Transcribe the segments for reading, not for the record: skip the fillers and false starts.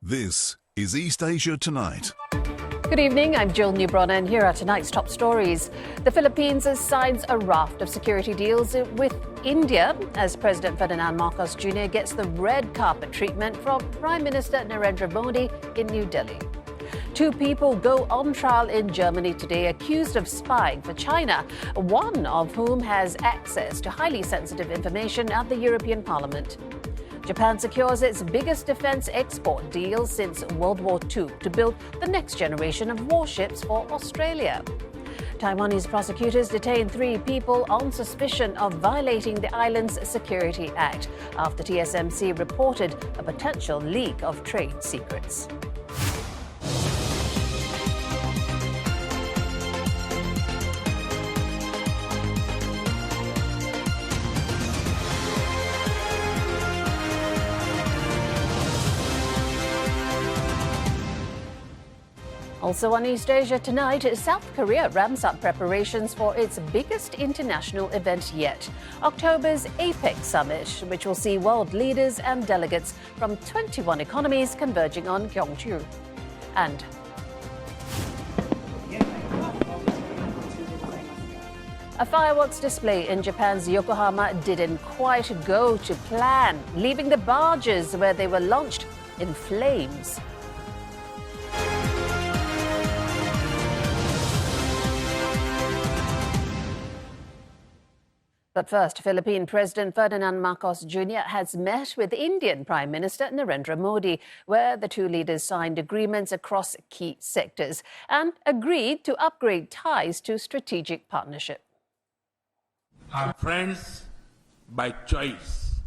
This is East Asia Tonight. Good evening, I'm Jill Newbron, and here are tonight's top stories. The Philippines signs a raft of security deals with India as President Ferdinand Marcos Jr. gets the red carpet treatment from Prime Minister Narendra Modi in New Delhi. Two people go on trial in Germany today accused of spying for China, one of whom has access to highly sensitive information at the European Parliament. Japan secures its biggest defense export deal since World War II to build the next generation of warships for Australia. Taiwanese prosecutors detain 3 people on suspicion of violating the island's Security Act after TSMC reported a potential leak of trade secrets. Also on East Asia Tonight, South Korea ramps up preparations for its biggest international event yet, October's APEC summit, which will see world leaders and delegates from 21 economies converging on Gyeongju. And a fireworks display in Japan's Yokohama didn't quite go to plan, leaving the barges where they were launched in flames. But first, Philippine President Ferdinand Marcos Jr. has met with Indian Prime Minister Narendra Modi, where the two leaders signed agreements across key sectors and agreed to upgrade ties to strategic partnership. Are friends by choice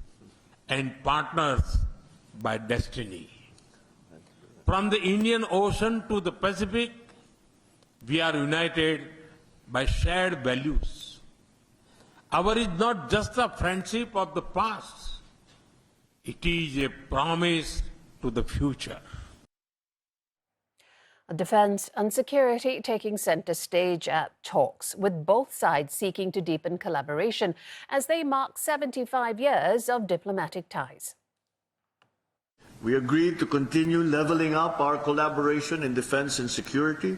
and partners by destiny. From the Indian Ocean to the Pacific, we are united by shared values. Our is not just a friendship of the past, it is a promise to the future. Defence and security taking centre stage at talks, with both sides seeking to deepen collaboration as they mark 75 years of diplomatic ties. We agreed to continue levelling up our collaboration in defence and security.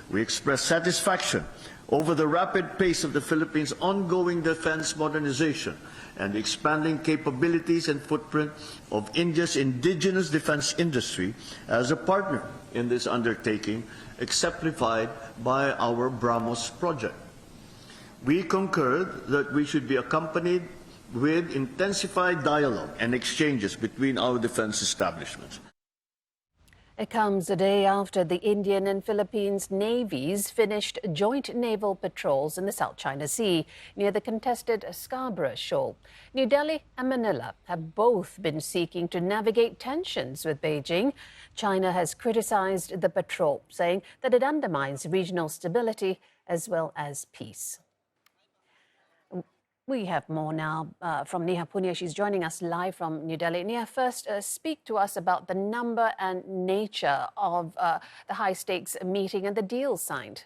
We expressed satisfaction over the rapid pace of the Philippines' ongoing defense modernization and the expanding capabilities and footprint of India's indigenous defense industry as a partner in this undertaking, exemplified by our BrahMos project. We concurred that we should be accompanied with intensified dialogue and exchanges between our defense establishments. It comes a day after the Indian and Philippines navies finished joint naval patrols in the South China Sea near the contested Scarborough Shoal. New Delhi and Manila have both been seeking to navigate tensions with Beijing. China has criticized the patrol, saying that it undermines regional stability as well as peace. We have more now from Neha Punya. She's joining us live from New Delhi. Neha, first speak to us about the number and nature of the high-stakes meeting and the deals signed.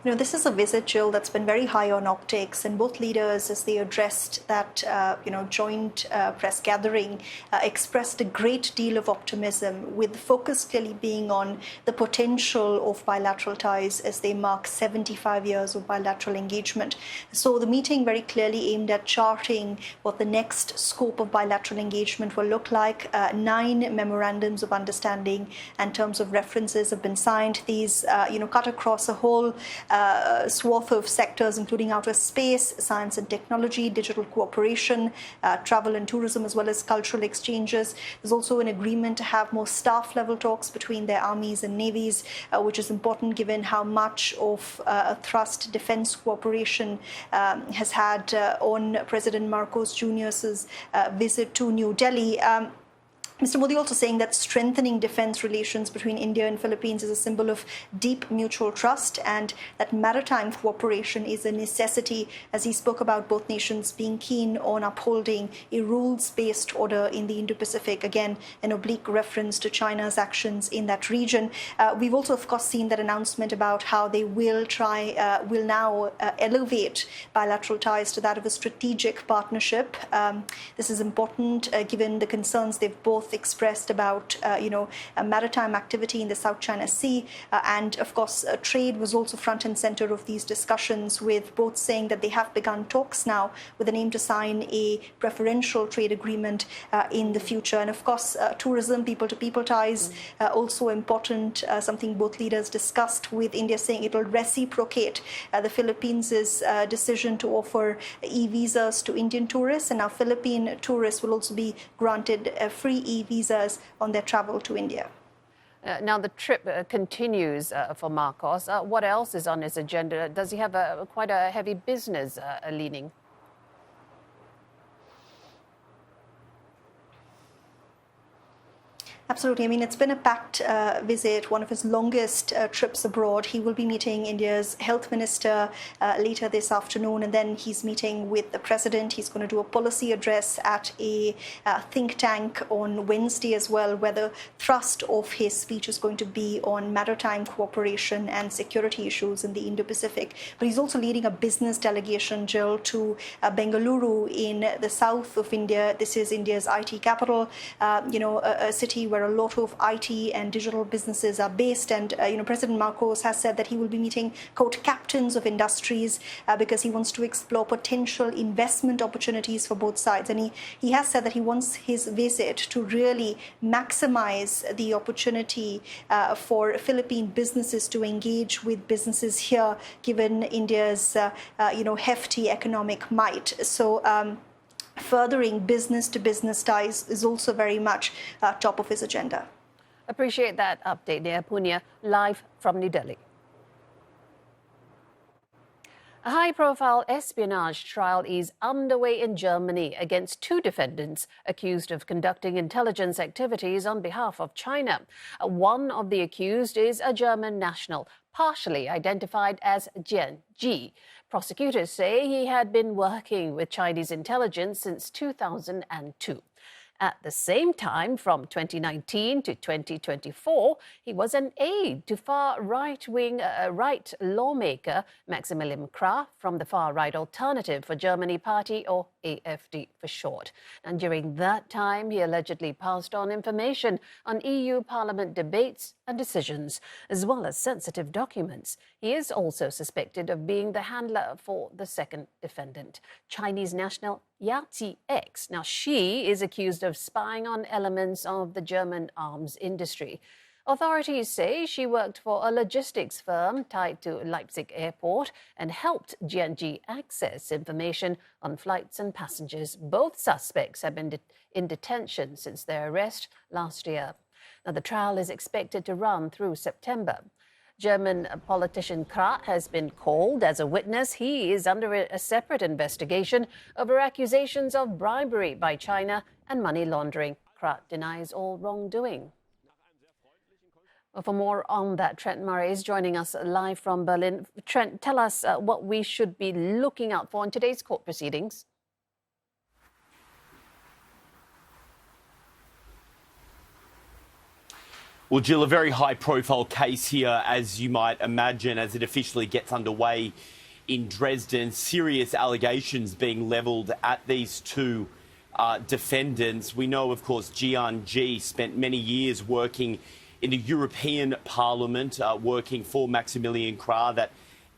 You know, this is a visit, Jill, that's been very high on optics, and both leaders, as they addressed that, joint press gathering, expressed a great deal of optimism, with focus clearly being on the potential of bilateral ties as they mark 75 years of bilateral engagement. So the meeting very clearly aimed at charting what the next scope of bilateral engagement will look like. 9 memorandums of understanding and terms of references have been signed. These, cut across a whole swath of sectors, including outer space, science and technology, digital cooperation, travel and tourism, as well as cultural exchanges. There's also an agreement to have more staff-level talks between their armies and navies, which is important given how much of a thrust defense cooperation has had on President Marcos Jr.'s visit to New Delhi. Mr. Modi also saying that strengthening defense relations between India and Philippines is a symbol of deep mutual trust and that maritime cooperation is a necessity, as he spoke about both nations being keen on upholding a rules-based order in the Indo-Pacific. Again, an oblique reference to China's actions in that region. We've also, of course, seen that announcement about how they will now elevate bilateral ties to that of a strategic partnership. This is important given the concerns they've both expressed about, maritime activity in the South China Sea. And of course, trade was also front and center of these discussions, with both saying that they have begun talks now with an aim to sign a preferential trade agreement in the future. And of course, tourism, people-to-people ties, also important, something both leaders discussed, with India saying it will reciprocate the Philippines' decision to offer e-visas to Indian tourists. And now Philippine tourists will also be granted free e-visas on their travel to India. Now the trip continues for Marcos. What else is on his agenda? Does he have quite a heavy business leaning? Absolutely. I mean, it's been a packed visit, one of his longest trips abroad. He will be meeting India's health minister later this afternoon, and then he's meeting with the president. He's going to do a policy address at a think tank on Wednesday as well, where the thrust of his speech is going to be on maritime cooperation and security issues in the Indo-Pacific. But he's also leading a business delegation, Jill, to Bengaluru in the south of India. This is India's IT capital, a city where a lot of IT and digital businesses are based. And, President Marcos has said that he will be meeting, quote, captains of industries because he wants to explore potential investment opportunities for both sides. And he has said that he wants his visit to really maximize the opportunity for Philippine businesses to engage with businesses here, given India's, hefty economic might. So, furthering business-to-business ties is also very much top of his agenda. Appreciate that update there, Punya, live from New Delhi. A high-profile espionage trial is underway in Germany against two defendants accused of conducting intelligence activities on behalf of China. One of the accused is a German national, partially identified as Jian Ji. Prosecutors say he had been working with Chinese intelligence since 2002. At the same time, from 2019 to 2024, he was an aide to far-right lawmaker Maximilian Krah from the far-right Alternative for Germany Party, or AfD for short. And during that time, he allegedly passed on information on EU Parliament debates and decisions, as well as sensitive documents. He is also suspected of being the handler for the second defendant, Chinese national Yati X. Now, she is accused of spying on elements of the German arms industry. Authorities say she worked for a logistics firm tied to Leipzig airport and helped Jianji access information on flights and passengers. Both suspects have been in detention since their arrest last year. Now, the trial is expected to run through September. German politician Krah has been called as a witness. He is under a separate investigation over accusations of bribery by China and money laundering. Krah denies all wrongdoing. Well, for more on that, Trent Murray is joining us live from Berlin. Trent, tell us what we should be looking out for in today's court proceedings. Well, Jill, a very high-profile case here, as you might imagine, as it officially gets underway in Dresden. Serious allegations being levelled at these two defendants. We know, of course, Jian Ji spent many years working in the European Parliament, working for Maximilian Krah, that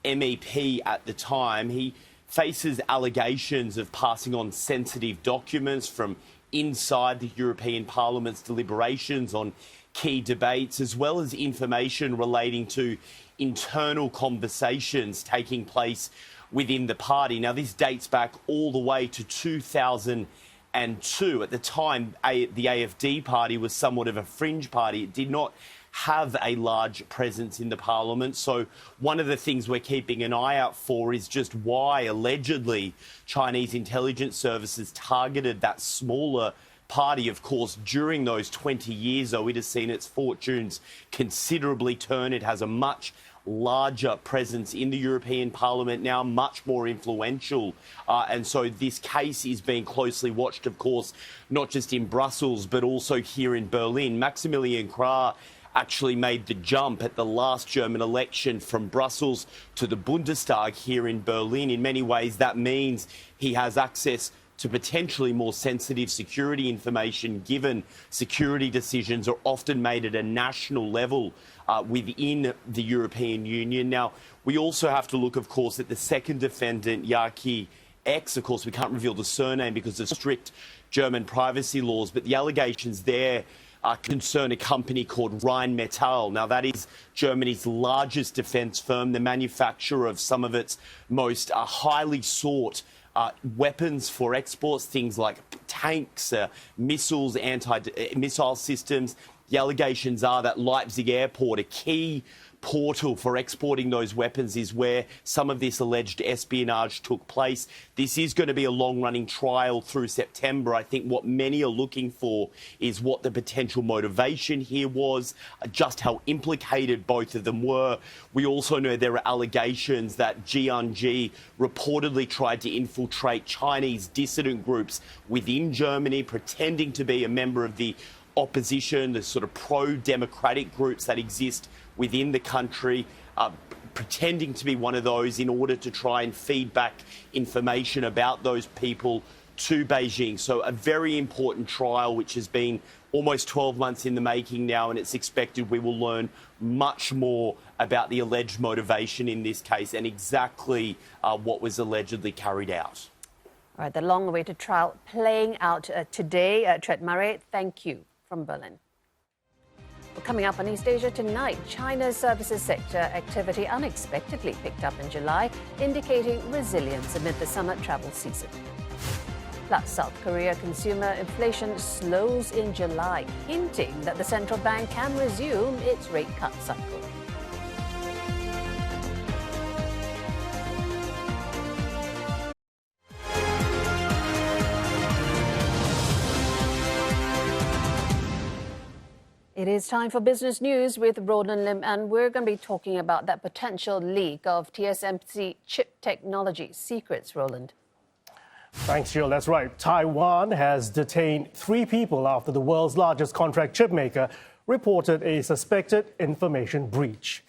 MEP at the time. He faces allegations of passing on sensitive documents from inside the European Parliament's deliberations on key debates, as well as information relating to internal conversations taking place within the party. Now, this dates back all the way to 2002. At the time, the AfD party was somewhat of a fringe party. It did not have a large presence in the parliament. So one of the things we're keeping an eye out for is just why, allegedly, Chinese intelligence services targeted that smaller Party. Of course, during those 20 years, though, it has seen its fortunes considerably turn. It has a much larger presence in the European Parliament now, much more influential. And so this case is being closely watched, of course, not just in Brussels, but also here in Berlin. Maximilian Krah actually made the jump at the last German election from Brussels to the Bundestag here in Berlin. In many ways, that means he has access to potentially more sensitive security information, given security decisions are often made at a national level within the European Union. Now, we also have to look, of course, at the second defendant, Yaki X. Of course, we can't reveal the surname because of strict German privacy laws, but the allegations there concern a company called Rheinmetall. Now, that is Germany's largest defence firm, the manufacturer of some of its most highly sought weapons for exports, things like tanks, missiles, anti-missile systems. The allegations are that Leipzig Airport, a key portal for exporting those weapons, is where some of this alleged espionage took place. This is going to be a long-running trial through September. I think what many are looking for is what the potential motivation here was, just how implicated both of them were. We also know there are allegations that Jiangji reportedly tried to infiltrate Chinese dissident groups within Germany, pretending to be a member of the opposition, the sort of pro-democratic groups that exist within the country, pretending to be one of those in order to try and feed back information about those people to Beijing. So a very important trial, which has been almost 12 months in the making now, and it's expected we will learn much more about the alleged motivation in this case and exactly what was allegedly carried out. All right, the long-awaited trial playing out today. Tret Murray, thank you from Berlin. Well, coming up on East Asia tonight, China's services sector activity unexpectedly picked up in July, indicating resilience amid the summer travel season. Plus, South Korea consumer inflation slows in July, hinting that the central bank can resume its rate cut cycle. It is time for business news with Roland Lim, and we're going to be talking about that potential leak of TSMC chip technology secrets, Roland. Thanks, Jill. That's right. Taiwan has detained 3 people after the world's largest contract chip maker reported a suspected information breach.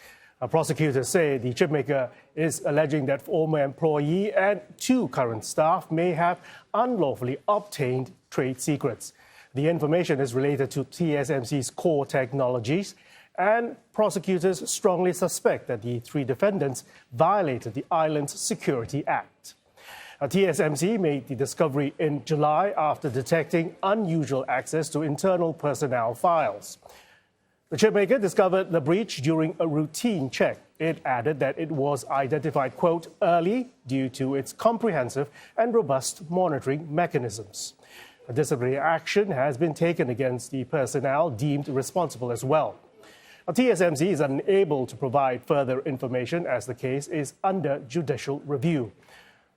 Prosecutors say the chip maker is alleging that former employee and 2 current staff may have unlawfully obtained trade secrets. The information is related to TSMC's core technologies, and prosecutors strongly suspect that the 3 defendants violated the island's Security Act. TSMC made the discovery in July after detecting unusual access to internal personnel files. The chipmaker discovered the breach during a routine check. It added that it was identified, quote, early due to its comprehensive and robust monitoring mechanisms. A disciplinary action has been taken against the personnel deemed responsible as well. TSMC is unable to provide further information as the case is under judicial review.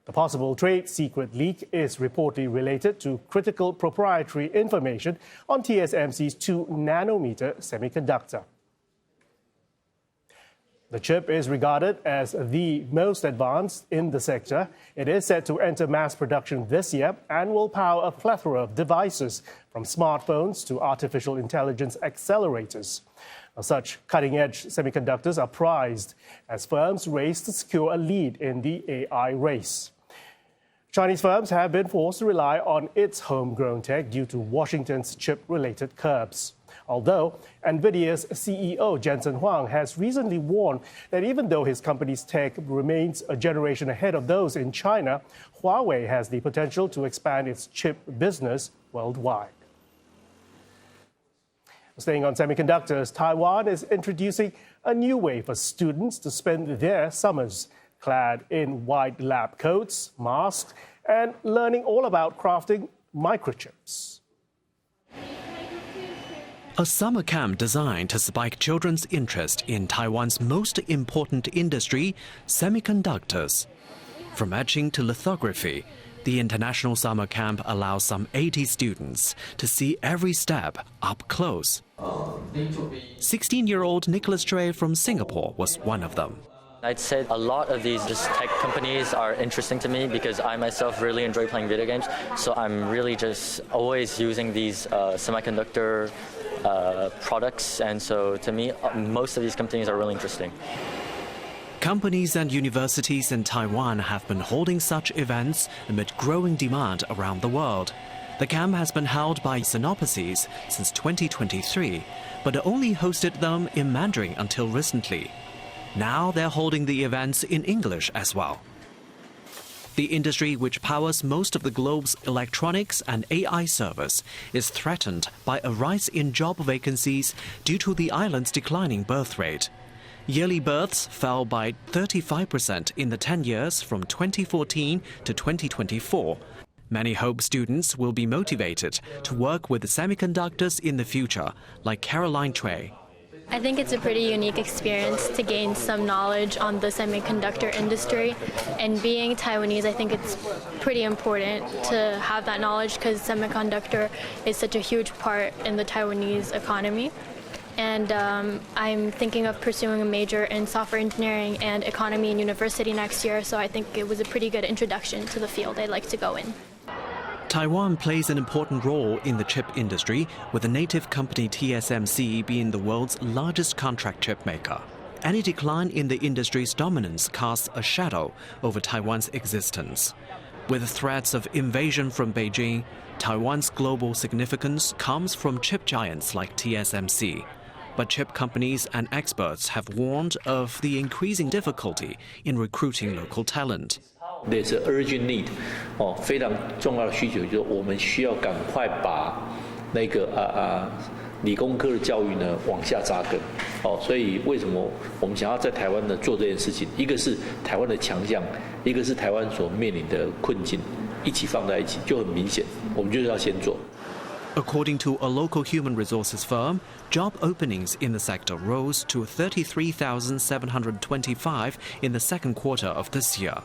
The possible trade secret leak is reportedly related to critical proprietary information on TSMC's 2-nanometer semiconductor. The chip is regarded as the most advanced in the sector. It is set to enter mass production this year and will power a plethora of devices, from smartphones to artificial intelligence accelerators. Such cutting-edge semiconductors are prized as firms race to secure a lead in the AI race. Chinese firms have been forced to rely on its homegrown tech due to Washington's chip-related curbs. Although NVIDIA's CEO Jensen Huang has recently warned that even though his company's tech remains a generation ahead of those in China, Huawei has the potential to expand its chip business worldwide. Staying on semiconductors, Taiwan is introducing a new way for students to spend their summers, clad in white lab coats, masks, and learning all about crafting microchips. A summer camp designed to spike children's interest in Taiwan's most important industry, semiconductors. From etching to lithography, The international summer camp allows some 80 students to see every step up close. 16-year-old Nicholas Choi from Singapore was one of them. I'd say a lot of these just tech companies are interesting to me because I myself really enjoy playing video games. So I'm really just always using these semiconductor products. And so to me, most of these companies are really interesting. Companies and universities in Taiwan have been holding such events amid growing demand around the world. The camp has been held by Sinoposis since 2023, but only hosted them in Mandarin until recently. Now they're holding the events in English as well. The industry, which powers most of the globe's electronics and AI servers, is threatened by a rise in job vacancies due to the island's declining birth rate. Yearly births fell by 35% in the 10 years from 2014 to 2024. Many hope students will be motivated to work with semiconductors in the future, like Caroline Choi. I think it's a pretty unique experience to gain some knowledge on the semiconductor industry. And being Taiwanese, I think it's pretty important to have that knowledge because semiconductor is such a huge part in the Taiwanese economy. And I'm thinking of pursuing a major in software engineering and economy in university next year, so I think it was a pretty good introduction to the field I'd like to go in. Taiwan plays an important role in the chip industry, with the native company TSMC being the world's largest contract chip maker. Any decline in the industry's dominance casts a shadow over Taiwan's existence. With threats of invasion from Beijing, Taiwan's global significance comes from chip giants like TSMC. But chip companies and experts have warned of the increasing difficulty in recruiting local talent. There's an urgent need， 非常重要的需求就是我们需要赶快把那个理工科的教育呢往下扎根。所以为什么我们想要在台湾呢做这件事情？一个是台湾的强项，一个是台湾所面临的困境，一起放在一起就很明显，我们就是要先做。According to a local human resources firm, job openings in the sector rose to 33,725 in the second quarter of this year,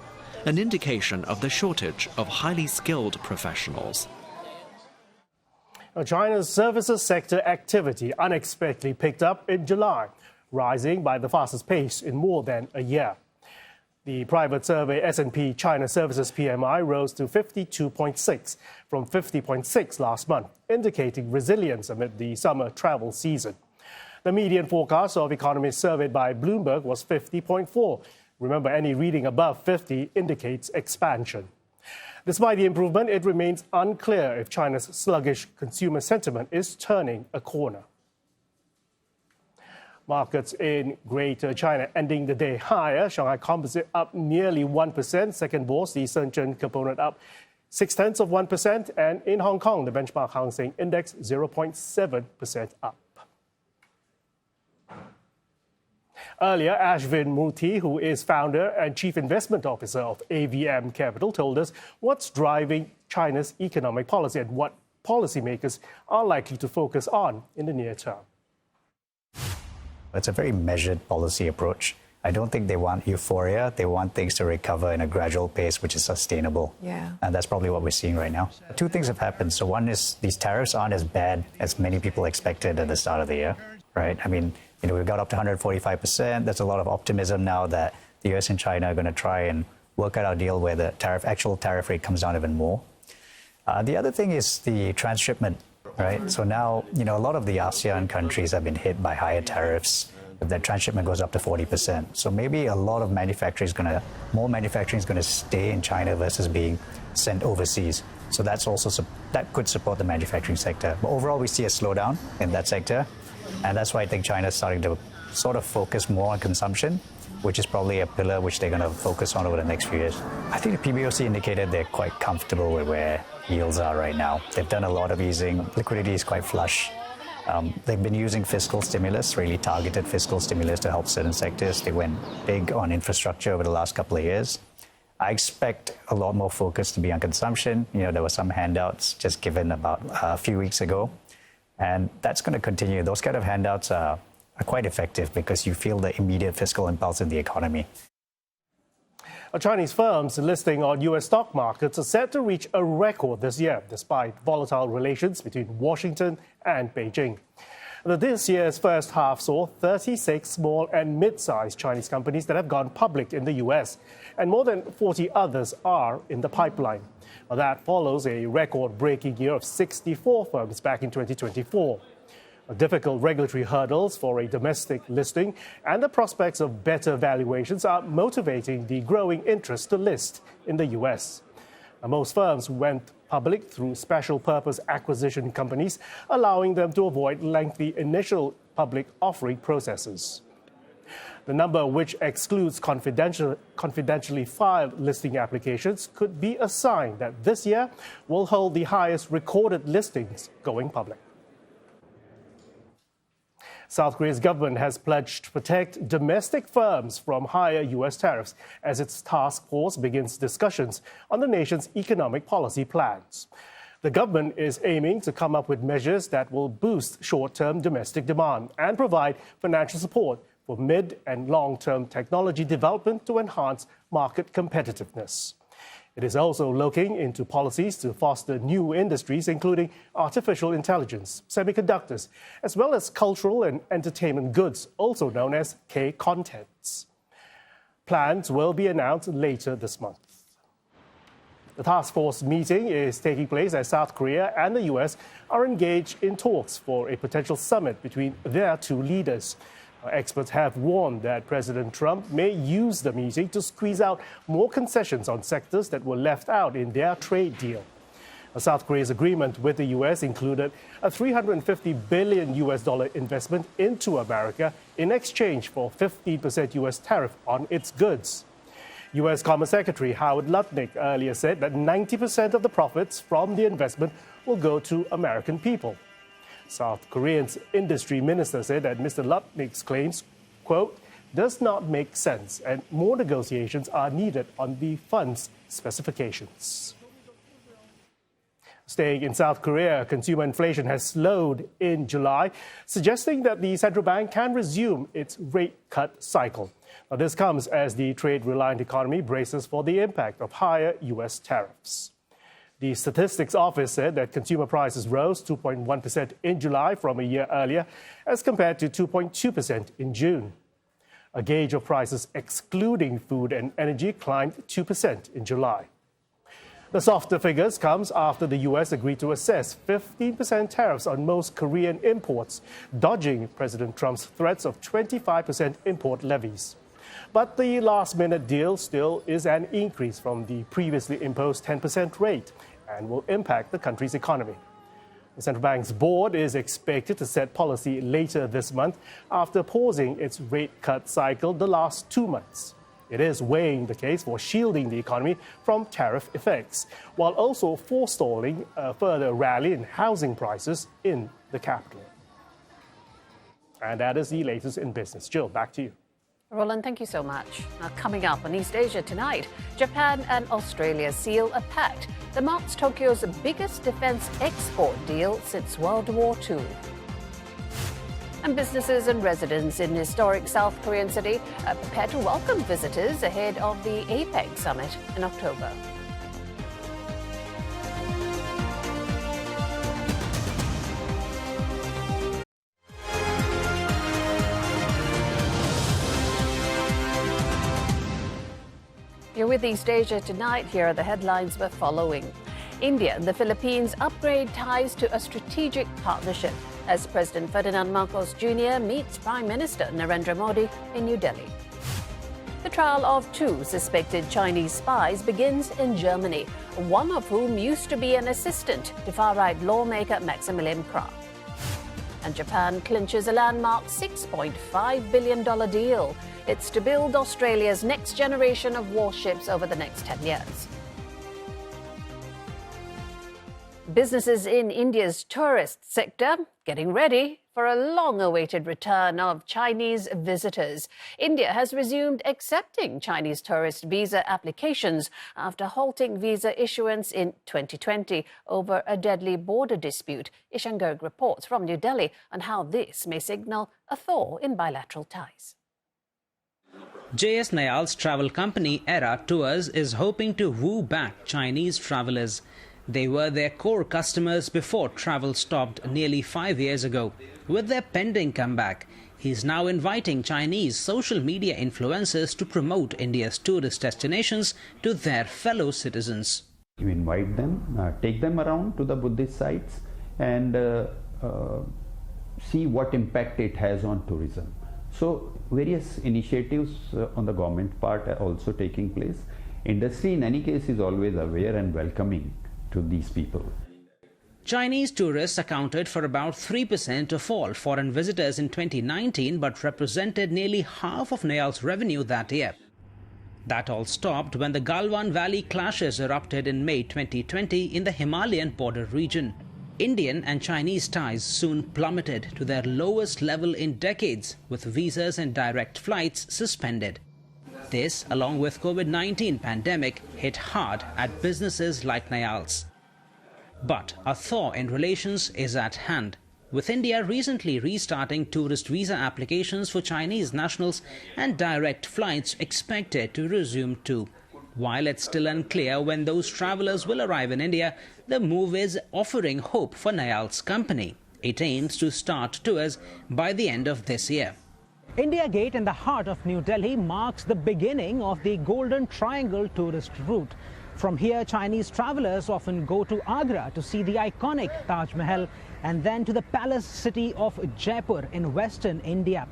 an indication of the shortage of highly skilled professionals. China's services sector activity unexpectedly picked up in July, rising by the fastest pace in more than a year. The private survey S&P China Services PMI rose to 52.6 from 50.6 last month, indicating resilience amid the summer travel season. The median forecast of economists surveyed by Bloomberg was 50.4. Remember, any reading above 50 indicates expansion. Despite the improvement, it remains unclear if China's sluggish consumer sentiment is turning a corner. Markets in Greater China ending the day higher. Shanghai Composite up nearly 1%. Second bourse, the Shenzhen Component up 0.6%. And in Hong Kong, the benchmark Hang Seng Index 0.7% up. Earlier, Ashvin Murthy, who is founder and chief investment officer of AVM Capital, told us what's driving China's economic policy and what policymakers are likely to focus on in the near term. It's a very measured policy approach. I don't think they want euphoria. They want things to recover in a gradual pace, which is sustainable. Yeah. And that's probably what we're seeing right now. Two things have happened. So one is these tariffs aren't as bad as many people expected at the start of the year, right? I mean, we've got up to 145%. There's a lot of optimism now that the US and China are going to try and work out a deal where the actual tariff rate comes down even more. The other thing is the transshipment. Right. So now, a lot of the ASEAN countries have been hit by higher tariffs. The transshipment goes up to 40%. So maybe a lot of more manufacturing is going to stay in China versus being sent overseas. So that could support the manufacturing sector. But overall, we see a slowdown in that sector. And that's why I think China is starting to sort of focus more on consumption, which is probably a pillar which they're going to focus on over the next few years. I think the PBOC indicated they're quite comfortable with where yields are right now. They've done a lot of easing. Liquidity is quite flush. They've been using fiscal stimulus, really targeted fiscal stimulus to help certain sectors. They went big on infrastructure over the last couple of years. I expect a lot more focus to be on consumption. There were some handouts just given about a few weeks ago. And that's going to continue. Those kind of handouts are quite effective because you feel the immediate fiscal impulse in the economy. Chinese firms listing on U.S. stock markets are set to reach a record this year, despite volatile relations between Washington and Beijing. This year's first half saw 36 small and mid-sized Chinese companies that have gone public in the U.S., and more than 40 others are in the pipeline. That follows a record-breaking year of 64 firms back in 2024. Difficult regulatory hurdles for a domestic listing and the prospects of better valuations are motivating the growing interest to list in the U.S. Most firms went public through special purpose acquisition companies, allowing them to avoid lengthy initial public offering processes. The number, which excludes confidentially filed listing applications, could be a sign that this year will hold the highest recorded listings going public. South Korea's government has pledged to protect domestic firms from higher U.S. tariffs as its task force begins discussions on the nation's economic policy plans. The government is aiming to come up with measures that will boost short-term domestic demand and provide financial support for mid- and long-term technology development to enhance market competitiveness. It is also looking into policies to foster new industries, including artificial intelligence, semiconductors, as well as cultural and entertainment goods, also known as K-contents. Plans will be announced later this month. The task force meeting is taking place as South Korea and the U.S. are engaged in talks for a potential summit between their two leaders. Experts have warned that President Trump may use the meeting to squeeze out more concessions on sectors that were left out in their trade deal. South Korea's agreement with the U.S. included a $350 billion investment into America in exchange for 15% U.S. tariff on its goods. U.S. Commerce Secretary Howard Lutnick earlier said that 90% of the profits from the investment will go to American people. South Korean's industry minister said that Mr. Lutnick's claims, quote, does not make sense and more negotiations are needed on the fund's specifications. Staying in South Korea, consumer inflation has slowed in July, suggesting that the central bank can resume its rate cut cycle. Now, this comes as the trade-reliant economy braces for the impact of higher U.S. tariffs. The Statistics Office said that consumer prices rose 2.1% in July from a year earlier, as compared to 2.2% in June. A gauge of prices excluding food and energy climbed 2% in July. The softer figures comes after the U.S. agreed to assess 15% tariffs on most Korean imports, dodging President Trump's threats of 25% import levies. But the last-minute deal still is an increase from the previously imposed 10% rate and will impact the country's economy. The central bank's board is expected to set policy later this month after pausing its rate cut cycle the last 2 months. It is weighing the case for shielding the economy from tariff effects, while also forestalling a further rally in housing prices in the capital. And that is the latest in business. Jill, back to you. Roland, thank you so much. Now, coming up on East Asia tonight, Japan and Australia seal a pact that marks Tokyo's biggest defense export deal since World War II. And businesses and residents in historic South Korean city are prepared to welcome visitors ahead of the APEC summit in October. You're with East Asia tonight. Here are the headlines we're following. India and the Philippines upgrade ties to a strategic partnership as President Ferdinand Marcos Jr. meets Prime Minister Narendra Modi in New Delhi. The trial of 2 suspected Chinese spies begins in Germany, one of whom used to be an assistant to far-right lawmaker Maximilian Krah. And Japan clinches a landmark $6.5 billion deal. It's to build Australia's next generation of warships over the next 10 years. Businesses in India's tourist sector getting ready for a long-awaited return of Chinese visitors. India has resumed accepting Chinese tourist visa applications after halting visa issuance in 2020 over a deadly border dispute. Ishan Garg reports from New Delhi on how this may signal a thaw in bilateral ties. JS Nayal's travel company Era Tours is hoping to woo back Chinese travellers. They were their core customers before travel stopped nearly 5 years ago. With their pending comeback, he's now inviting Chinese social media influencers to promote India's tourist destinations to their fellow citizens. You invite them, take them around to the Buddhist sites and see what impact it has on tourism. So various initiatives on the government part are also taking place. Industry in any case is always aware and welcoming to these people. Chinese tourists accounted for about 3% of all foreign visitors in 2019 but represented nearly half of Nayal's revenue that year. That all stopped when the Galwan Valley clashes erupted in May 2020 in the Himalayan border region. Indian and Chinese ties soon plummeted to their lowest level in decades, with visas and direct flights suspended. This, along with COVID-19 pandemic, hit hard at businesses like Nayal's. But a thaw in relations is at hand, with India recently restarting tourist visa applications for Chinese nationals and direct flights expected to resume too. While it's still unclear when those travellers will arrive in India, the move is offering hope for Nayal's company. It aims to start tours by the end of this year. India Gate in the heart of New Delhi marks the beginning of the Golden Triangle tourist route. From here, Chinese travellers often go to Agra to see the iconic Taj Mahal and then to the palace city of Jaipur in western India.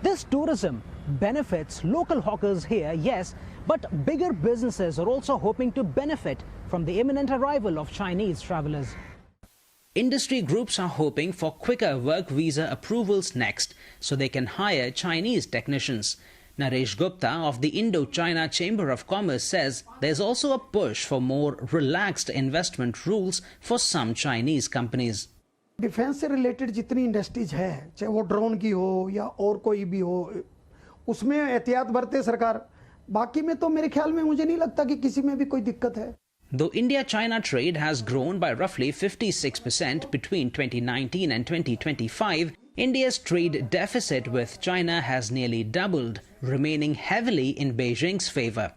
This tourism benefits local hawkers here, yes, but bigger businesses are also hoping to benefit from the imminent arrival of Chinese travellers. Industry groups are hoping for quicker work visa approvals next so they can hire Chinese technicians. Naresh Gupta of the Indo-China Chamber of Commerce says there's also a push for more relaxed investment rules for some Chinese companies. Defence से related जितनी industries है, चाहे वो drone की हो या और कोई भी हो, उसमें एहतियात बरते सरकार. बाकी में तो मेरे ख्याल में मुझे नहीं लगता कि किसी में भी कोई दिक्कत है. Though India-China trade has grown by roughly 56% between 2019 and 2025, India's trade deficit with China has nearly doubled, remaining heavily in Beijing's favor.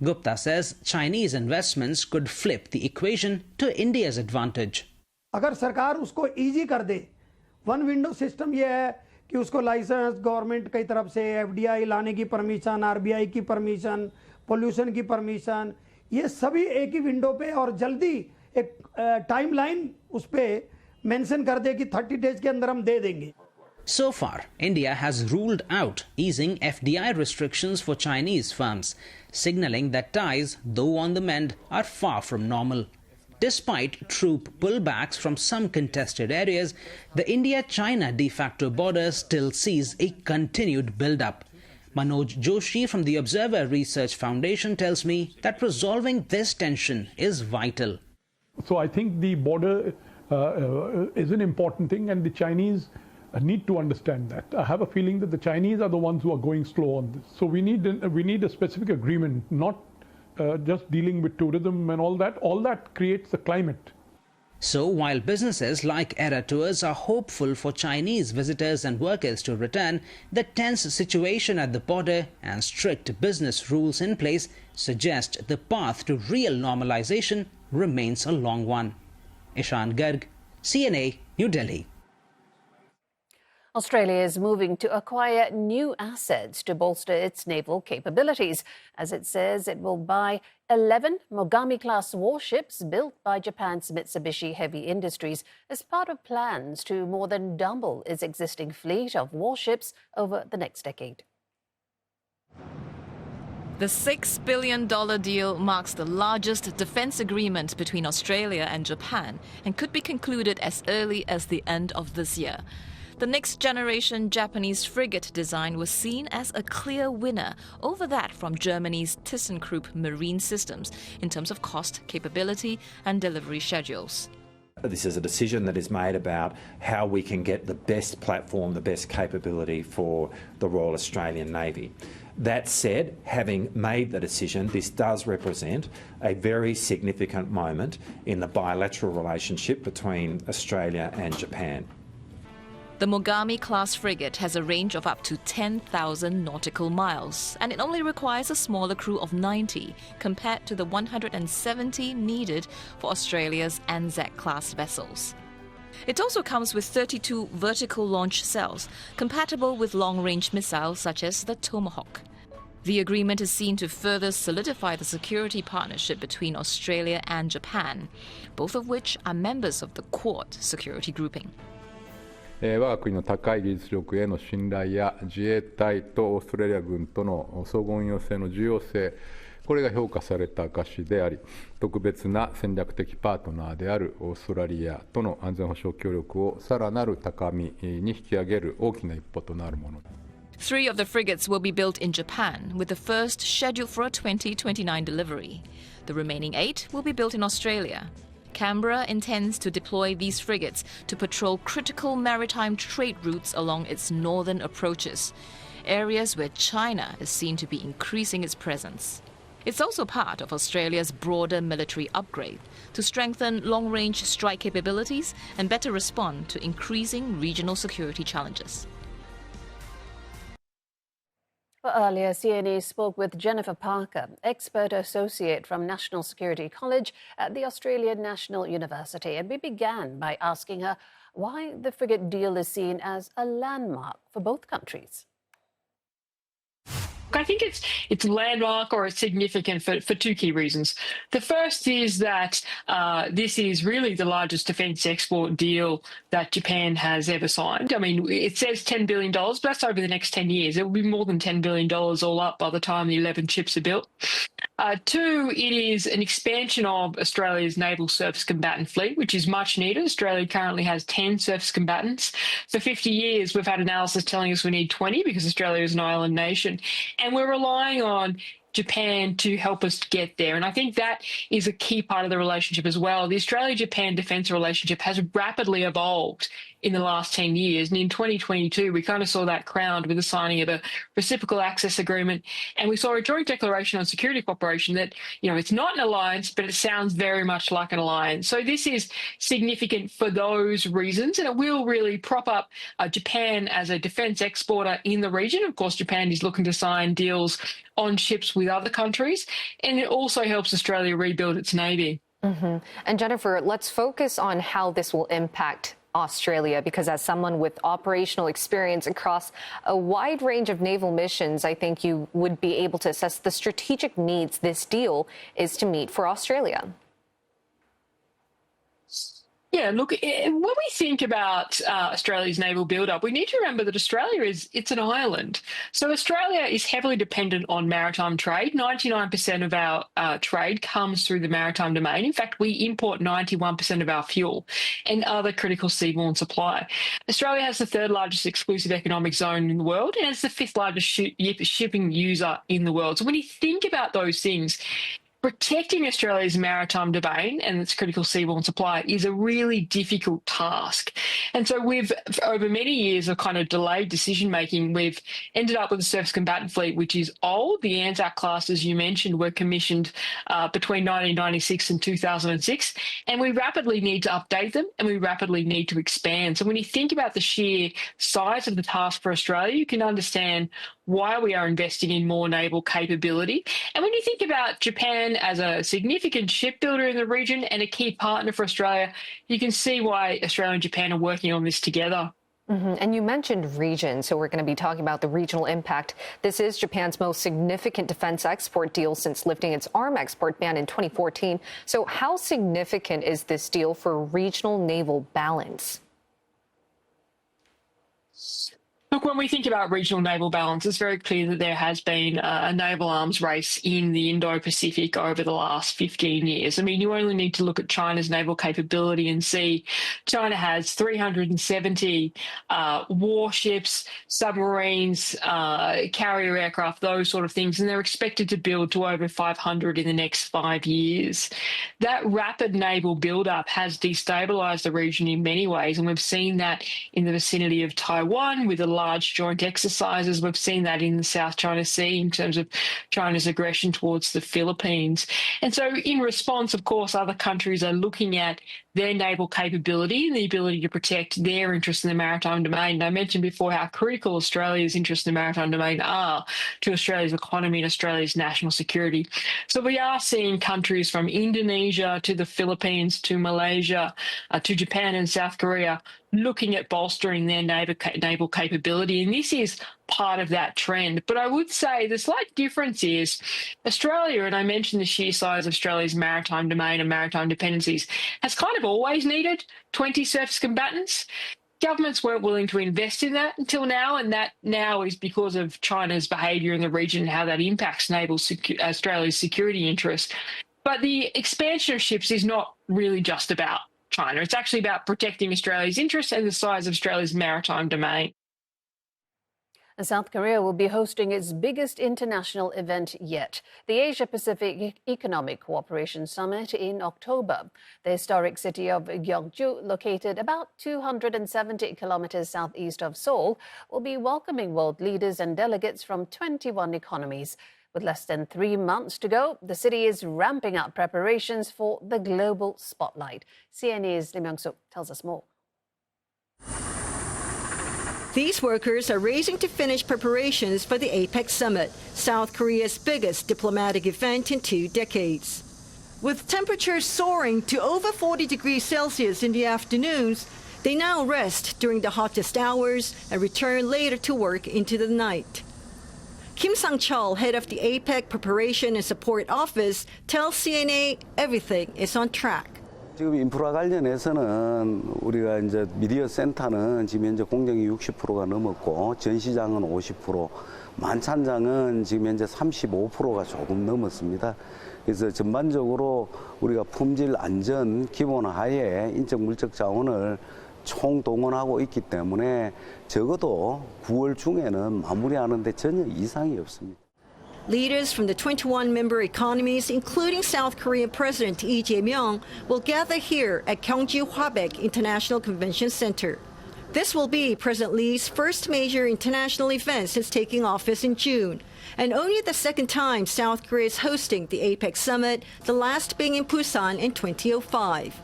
Gupta says Chinese investments could flip the equation to India's advantage. अगर सरकार उसको easy कर दे, one window system ये है कि उसको licence government की तरफ से एफडीआई लाने की परमिशन, आरबीआई की परमिशन, पोल्यूशन की परमिशन, ये सभी एक ही विंडो पे और जल्दी एक टाइमलाइन उस पे मेंशन कर दे कि 30 डेज के अंदर हम दे देंगे. So far, India has ruled out easing FDI restrictions for Chinese firms, signaling that ties, though on the mend, are far from normal. Despite troop pullbacks from some contested areas, the India-China de facto border still sees a continued build-up. Manoj Joshi from the Observer Research Foundation tells me that resolving this tension is vital. So I think the border is an important thing, and the Chinese need to understand that. I have a feeling that the Chinese are the ones who are going slow on this. So we need a specific agreement, not just dealing with tourism and all that. All that creates a climate. So while businesses like Era Tours are hopeful for Chinese visitors and workers to return, the tense situation at the border and strict business rules in place suggest the path to real normalization remains a long one. Ishan Garg, CNA, New Delhi. Australia is moving to acquire new assets to bolster its naval capabilities. As it says, it will buy 11 Mogami-class warships built by Japan's Mitsubishi Heavy Industries as part of plans to more than double its existing fleet of warships over the next decade. The $6 billion deal marks the largest defence agreement between Australia and Japan and could be concluded as early as the end of this year. The next-generation Japanese frigate design was seen as a clear winner over that from Germany's ThyssenKrupp Marine Systems in terms of cost, capability and delivery schedules. This is a decision that is made about how we can get the best platform, the best capability for the Royal Australian Navy. That said, having made the decision, this does represent a very significant moment in the bilateral relationship between Australia and Japan. The Mogami-class frigate has a range of up to 10,000 nautical miles, and it only requires a smaller crew of 90 compared to the 170 needed for Australia's Anzac-class vessels. It also comes with 32 vertical launch cells, compatible with long-range missiles such as the Tomahawk. The agreement is seen to further solidify the security partnership between Australia and Japan, both of which are members of the Quad security grouping. 我が国の高い技術力への信頼や自衛隊とオーストラリア軍との相互運用性の重要性、これが評価された証であり、特別な戦略的パートナーであるオーストラリアとの安全保障協力をさらなる高みに引き上げる大きな一歩となるものです。3 of the frigates will be built in Japan, with the first scheduled for a 2029 delivery. The remaining 8 will be built in Australia. Canberra intends to deploy these frigates to patrol critical maritime trade routes along its northern approaches, areas where China is seen to be increasing its presence. It's also part of Australia's broader military upgrade to strengthen long-range strike capabilities and better respond to increasing regional security challenges. Earlier, CNA spoke with Jennifer Parker, expert associate from National Security College at the Australian National University, and we began by asking her why the frigate deal is seen as a landmark for both countries. I think it's landmark or it's significant for two key reasons. The first is that this is really the largest defence export deal that Japan has ever signed. I mean, it says $10 billion, but that's over the next 10 years. It will be more than $10 billion all up by the time the 11 ships are built. Two, it is an expansion of Australia's naval surface combatant fleet, which is much needed. Australia currently has 10 surface combatants. For 50 years, we've had analysis telling us we need 20 because Australia is an island nation. And we're relying on Japan to help us get there. And I think that is a key part of the relationship as well. The Australia-Japan defence relationship has rapidly evolved in the last 10 years. And in 2022, we kind of saw that crowned with the signing of a reciprocal access agreement. And we saw a joint declaration on security cooperation that, you know, it's not an alliance, but it sounds very much like an alliance. So this is significant for those reasons. And it will really prop up Japan as a defence exporter in the region. Of course, Japan is looking to sign deals on ships with other countries. And it also helps Australia rebuild its navy. And Jennifer, let's focus on how this will impact Australia, because as someone with operational experience across a wide range of naval missions, I think you would be able to assess the strategic needs this deal is to meet for Australia. Yeah, look, when we think about Australia's naval build-up, we need to remember that Australia it's an island. So Australia is heavily dependent on maritime trade. 99% of our trade comes through the maritime domain. In fact, we import 91% of our fuel and other critical seaborne supply. Australia has the 3rd largest exclusive economic zone in the world, and it's the 5th largest shipping user in the world. So when you think about those things, protecting Australia's maritime domain and its critical seaborne supply is a really difficult task. And so we've, over many years of kind of delayed decision-making, we've ended up with a surface combatant fleet which is old. The Anzac class, as you mentioned, were commissioned between 1996 and 2006, and we rapidly need to update them and we rapidly need to expand. So when you think about the sheer size of the task for Australia, you can understand why we are investing in more naval capability. And when you think about Japan as a significant shipbuilder in the region and a key partner for Australia, you can see why Australia and Japan are working on this together. And you mentioned region, so we're going to be talking about the regional impact. This is Japan's most significant defense export deal since lifting its arms export ban in 2014. So how significant is this deal for regional naval balance? Look, when we think about regional naval balance, it's very clear that there has been a naval arms race in the Indo-Pacific over the last 15 years. I mean, you only need to look at China's naval capability and see China has 370 warships, submarines, carrier aircraft, those sort of things, and they're expected to build to over 500 in the next 5 years. That rapid naval build-up has destabilised the region in many ways, and we've seen that in the vicinity of Taiwan with the large joint exercises. We've seen that in the South China Sea in terms of China's aggression towards the Philippines. And so in response, of course, other countries are looking at their naval capability and the ability to protect their interests in the maritime domain. And I mentioned before how critical Australia's interests in the maritime domain are to Australia's economy and Australia's national security. So we are seeing countries from Indonesia to the Philippines to Malaysia to Japan and South Korea looking at bolstering their naval capability. And this is part of that trend. But I would say the slight difference is Australia, and I mentioned the sheer size of Australia's maritime domain and maritime dependencies, has kind of always needed 20 surface combatants. Governments weren't willing to invest in that until now, and that now is because of China's behaviour in the region and how that impacts Australia's security interests. But the expansion of ships is not really just about China. It's actually about protecting Australia's interests and the size of Australia's maritime domain. And South Korea will be hosting its biggest international event yet, the Asia-Pacific Economic Cooperation Summit in October. The historic city of Gyeongju, located about 270 kilometers southeast of Seoul, will be welcoming world leaders and delegates from 21 economies. With less than 3 months to go, the city is ramping up preparations for the global spotlight. CNA's Lim Young-suk tells us more. These workers are racing to finish preparations for the APEC summit, South Korea's biggest diplomatic event in 2 decades. With temperatures soaring to over 40 degrees Celsius in the afternoons, they now rest during the hottest hours and return later to work into the night. Kim Sang-chul, head of the APEC Preparation and Support Office, tells CNA everything is on track. 지금 인프라 관련해서는 우리가 이제 미디어 센터는 지금 현재 공정이 60%가 넘었고 전시장은 50%, 만찬장은 지금 현재 35%가 조금 넘었습니다. 그래서 전반적으로 우리가 품질 안전 기본 하에 인적 물적 자원을 총동원하고 있기 때문에 적어도 9월 중에는 마무리하는 데 전혀 이상이 없습니다. Leaders from the 21 member economies, including South Korean President Lee Jae-myung, will gather here at Gyeongju Hwabaek International Convention Center. This will be President Lee's first major international event since taking office in June, and only the second time South Korea is hosting the APEC summit, the last being in Busan in 2005.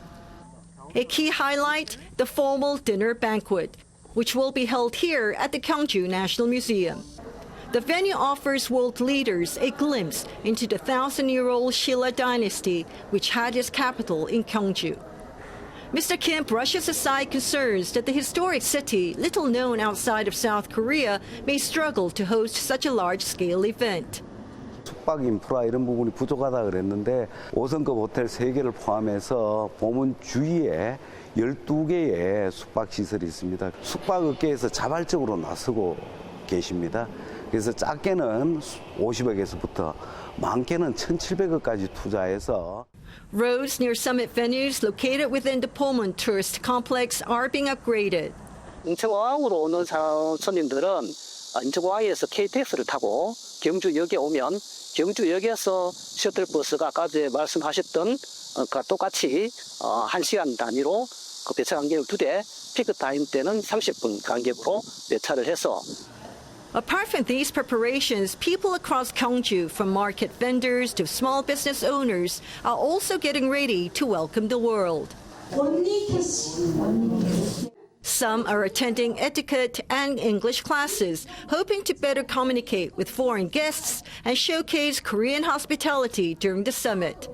A key highlight, the formal dinner banquet, which will be held here at the Gyeongju National Museum. The venue offers world leaders a glimpse into the 1,000-year-old Shilla dynasty, which had its capital in Gyeongju. Mr. Kim brushes aside concerns that the historic city, little known outside of South Korea, may struggle to host such a large-scale event. 숙박 인프라 이런 부분이 부족하다 그랬는데 5성급 호텔 3개를 포함해서 보문 주위에 12개의 숙박 시설이 있습니다. 숙박업계에서 자발적으로 나서고 계십니다. 그래서 작게는 50억에서부터 많게는 1,700억까지 투자해서 Roads near summit venues located within the Pomon tourist complex are being upgraded. 인천공항으로 오는 손님들은 인천공항에서 KTX를 타고 경주역에 오면 경주역에서 셔틀버스가 아까 말씀하셨던 똑같이 1시간 단위로 그 배차 간격을 2대, 피크 타임 때는 30분 간격으로 배차를 해서 Apart from these preparations, people across Gyeongju, from market vendors to small business owners, are also getting ready to welcome the world. Some are attending etiquette and English classes, hoping to better communicate with foreign guests and showcase Korean hospitality during the summit.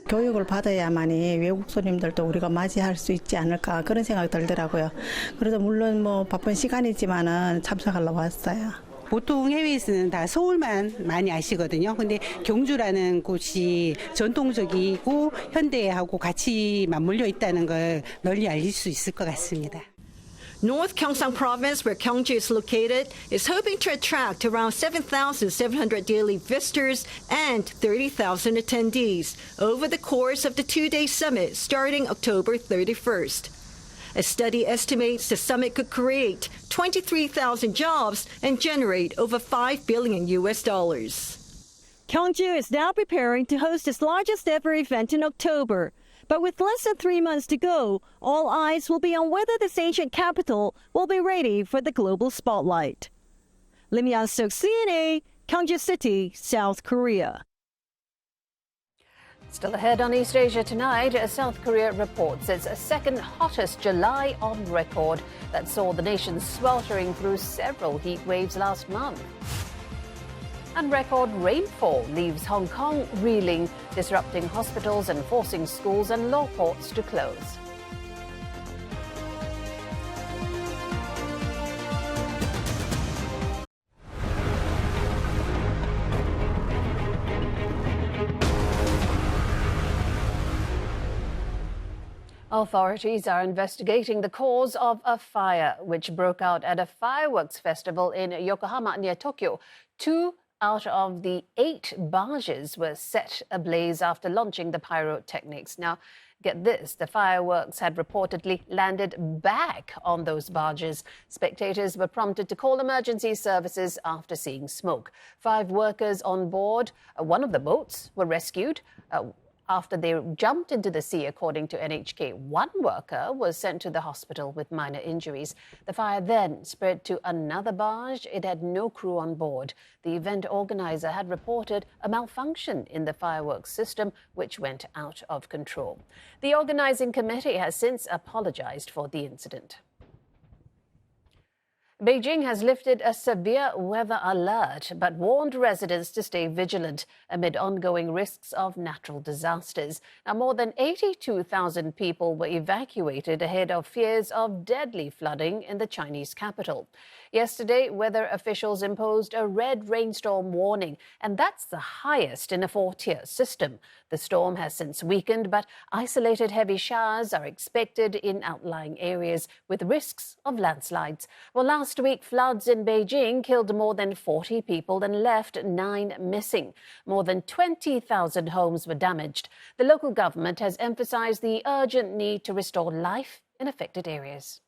교육을 받아야만이 외국 손님들도 우리가 맞이할 수 있지 않을까 그런 생각이 들더라고요. 그래서 물론 뭐 바쁜 시간이지만은 참석하려고 왔어요. 보통 해외에서는 다 서울만 많이 아시거든요. 근데 경주라는 곳이 전통적이고 현대하고 같이 맞물려 있다는 걸 널리 알릴 수 있을 것 같습니다. North Gyeongsang Province, where Gyeongju is located, is hoping to attract around 7,700 daily visitors and 30,000 attendees over the course of the 2-day summit starting October 31st. A study estimates the summit could create 23,000 jobs and generate over $5 billion. Gyeongju is now preparing to host its largest ever event in October. But with less than 3 months to go, all eyes will be on whether this ancient capital will be ready for the global spotlight. Lim Yan-suk, CNA, Gyeongju City, South Korea. Still ahead on East Asia tonight, South Korea reports its second hottest July on record that saw the nation sweltering through several heat waves last month. And record rainfall leaves Hong Kong reeling, disrupting hospitals and forcing schools and law courts to close. Authorities are investigating the cause of a fire which broke out at a fireworks festival in Yokohama near Tokyo. 2 out of the 8 barges were set ablaze after launching the pyrotechnics. Now, get this, the fireworks had reportedly landed back on those barges. Spectators were prompted to call emergency services after seeing smoke. 5 workers on board one of the boats were rescued after they jumped into the sea, according to NHK. 1 worker was sent to the hospital with minor injuries. The fire then spread to another barge. It had no crew on board. The event organizer had reported a malfunction in the fireworks system, which went out of control. The organizing committee has since apologized for the incident. Beijing has lifted a severe weather alert but warned residents to stay vigilant amid ongoing risks of natural disasters. Now, more than 82,000 people were evacuated ahead of fears of deadly flooding in the Chinese capital. Yesterday, weather officials imposed a red rainstorm warning, and that's the highest in a 4-tier system. The storm has since weakened, but isolated heavy showers are expected in outlying areas with risks of landslides. Well, last week, floods in Beijing killed more than 40 people and left 9 missing. More than 20,000 homes were damaged. The local government has emphasized the urgent need to restore life in affected areas.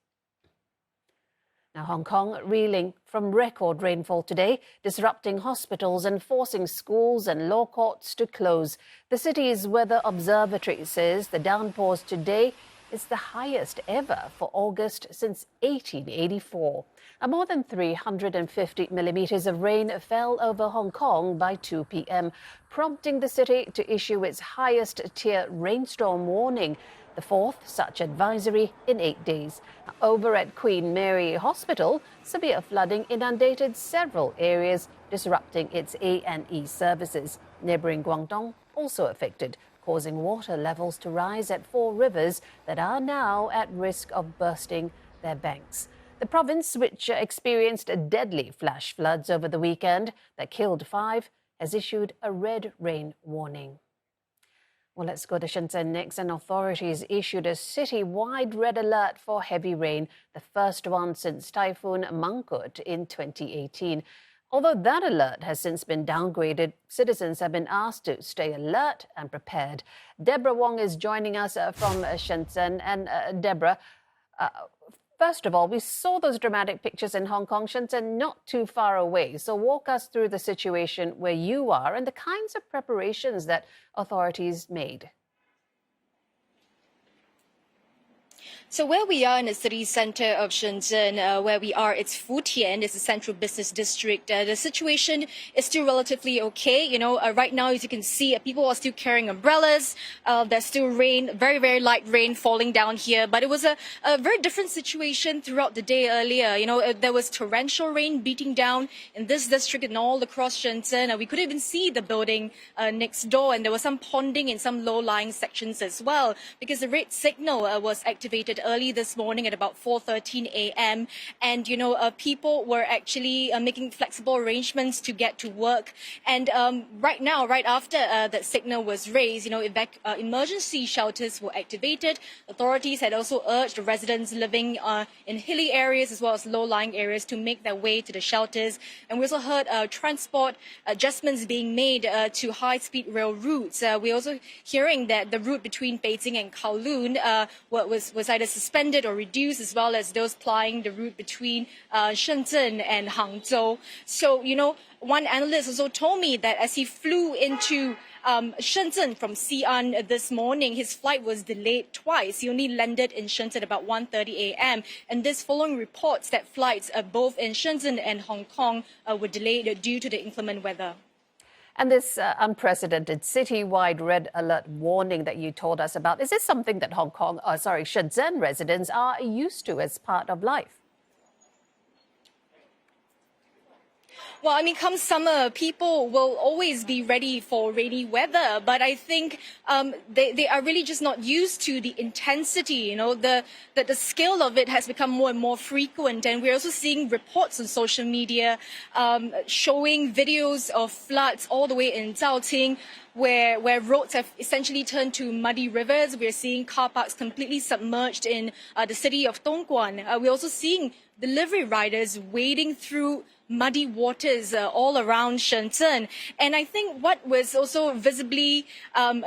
Now, Hong Kong reeling from record rainfall today, disrupting hospitals and forcing schools and law courts to close. The city's weather observatory says the downpours today is the highest ever for August since 1884. More than 350 millimeters of rain fell over Hong Kong by 2 p.m., prompting the city to issue its highest-tier rainstorm warning, the 4th such advisory in 8 days. Over at Queen Mary Hospital, severe flooding inundated several areas, disrupting its A&E services. Neighbouring Guangdong also affected, causing water levels to rise at 4 rivers that are now at risk of bursting their banks. The province, which experienced deadly flash floods over the weekend that killed 5, has issued a red rain warning. Well, let's go to Shenzhen next. And authorities issued a city-wide red alert for heavy rain, the first one since Typhoon Mangkhut in 2018. Although that alert has since been downgraded, citizens have been asked to stay alert and prepared. Deborah Wong is joining us from Shenzhen. And Deborah, first of all, we saw those dramatic pictures in Hong Kong, Shenzhen not too far away. So walk us through the situation where you are and the kinds of preparations that authorities made. So where we are in the city centre of Shenzhen, where we are, it's Futian, it's a central business district. The situation is still relatively okay. You know, right now, as you can see, people are still carrying umbrellas. There's still rain, very, very light rain falling down here. But it was a very different situation throughout the day earlier. You know, there was torrential rain beating down in this district and all across Shenzhen. We could even see the building next door, and there was some ponding in some low-lying sections as well, because the red signal was activated early this morning at about 4:13 a.m. And, you know, people were actually making flexible arrangements to get to work. And right now, right after that signal was raised, you know, emergency shelters were activated. Authorities had also urged residents living in hilly areas as well as low-lying areas to make their way to the shelters. And we also heard transport adjustments being made to high-speed rail routes. We're also hearing that the route between Beijing and Kowloon was either either suspended or reduced, as well as those plying the route between Shenzhen and Hangzhou. So, one analyst also told me that as he flew into Shenzhen from Xi'an this morning, his flight was delayed twice. He only landed in Shenzhen about 1:30 a.m. And this following reports that flights both in Shenzhen and Hong Kong were delayed due to the inclement weather. And this unprecedented city-wide red alert warning that you told us about, is this something that Shenzhen residents are used to as part of life? Well, come summer, people will always be ready for rainy weather, but I think they are really just not used to the intensity. The scale of it has become more and more frequent, and we're also seeing reports on social media showing videos of floods all the way in Zhaoqing, where roads have essentially turned to muddy rivers. We're seeing car parks completely submerged in the city of Dongguan. We're also seeing delivery riders wading through muddy waters all around Shenzhen. And I think what was also visibly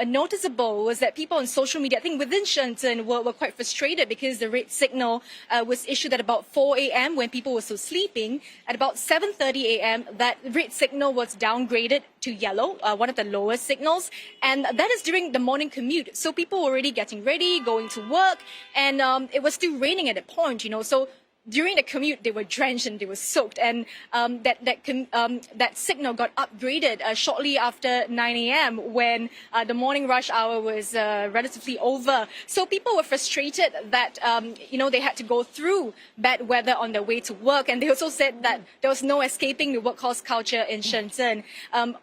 noticeable was that people on social media, I think within Shenzhen, were quite frustrated because the red signal was issued at about 4 a.m. when people were still sleeping. At about 7:30 a.m., that red signal was downgraded to yellow, one of the lowest signals. And that is during the morning commute. So people were already getting ready, going to work, and it was still raining at that point, So during the commute, they were drenched and they were soaked, and that signal got upgraded shortly after 9 a.m. when the morning rush hour was relatively over. So people were frustrated that they had to go through bad weather on their way to work, and they also said that there was no escaping the workhorse culture in Shenzhen.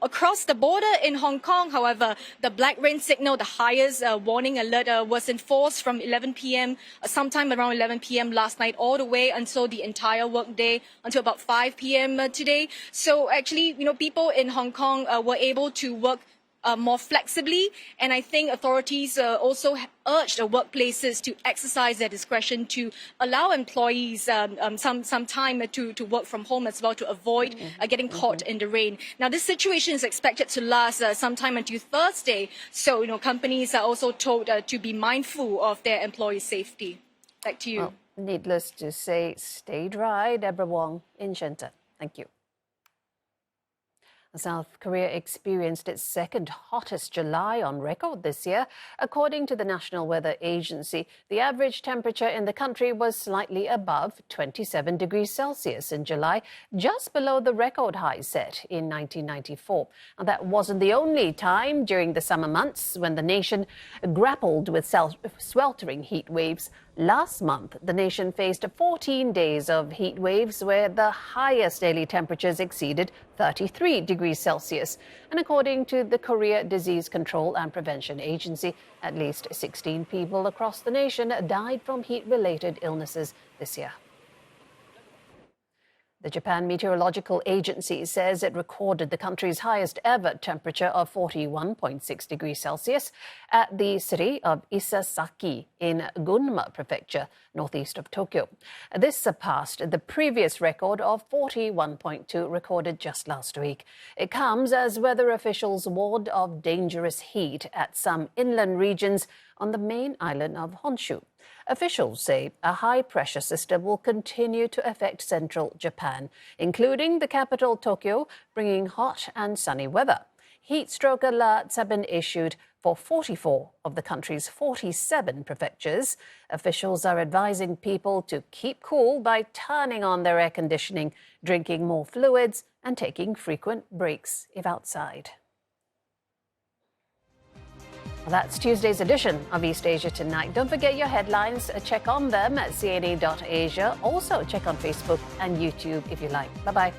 Across the border in Hong Kong, however, the black rain signal, the highest warning alert, was enforced from 11 p.m. Sometime around 11 p.m. last night, all the way until the entire workday, until about 5 p.m. Today. So actually, people in Hong Kong were able to work more flexibly, and I think authorities also urged workplaces to exercise their discretion to allow employees some time to work from home as well, to avoid getting caught in the rain. Now, this situation is expected to last sometime until Thursday, so companies are also told to be mindful of their employees' safety. Back to you. Well, needless to say, stay dry. Deborah Wong in Shenzhen. Thank you. South Korea experienced its second hottest July on record this year. According to the National Weather Agency, the average temperature in the country was slightly above 27 degrees Celsius in July, just below the record high set in 1994. And that wasn't the only time during the summer months when the nation grappled with sweltering heat waves. Last month, the nation faced 14 days of heat waves where the highest daily temperatures exceeded 33 degrees Celsius. And according to the Korea Disease Control and Prevention Agency, at least 16 people across the nation died from heat-related illnesses this year. The Japan Meteorological Agency says it recorded the country's highest ever temperature of 41.6 degrees Celsius at the city of Isesaki in Gunma Prefecture, northeast of Tokyo. This surpassed the previous record of 41.2 recorded just last week. It comes as weather officials warned of dangerous heat at some inland regions on the main island of Honshu. Officials say a high-pressure system will continue to affect central Japan, including the capital, Tokyo, bringing hot and sunny weather. Heat stroke alerts have been issued for 44 of the country's 47 prefectures. Officials are advising people to keep cool by turning on their air conditioning, drinking more fluids, and taking frequent breaks if outside. Well, that's Tuesday's edition of East Asia Tonight. Don't forget your headlines. Check on them at cna.asia. Also, check on Facebook and YouTube if you like. Bye-bye.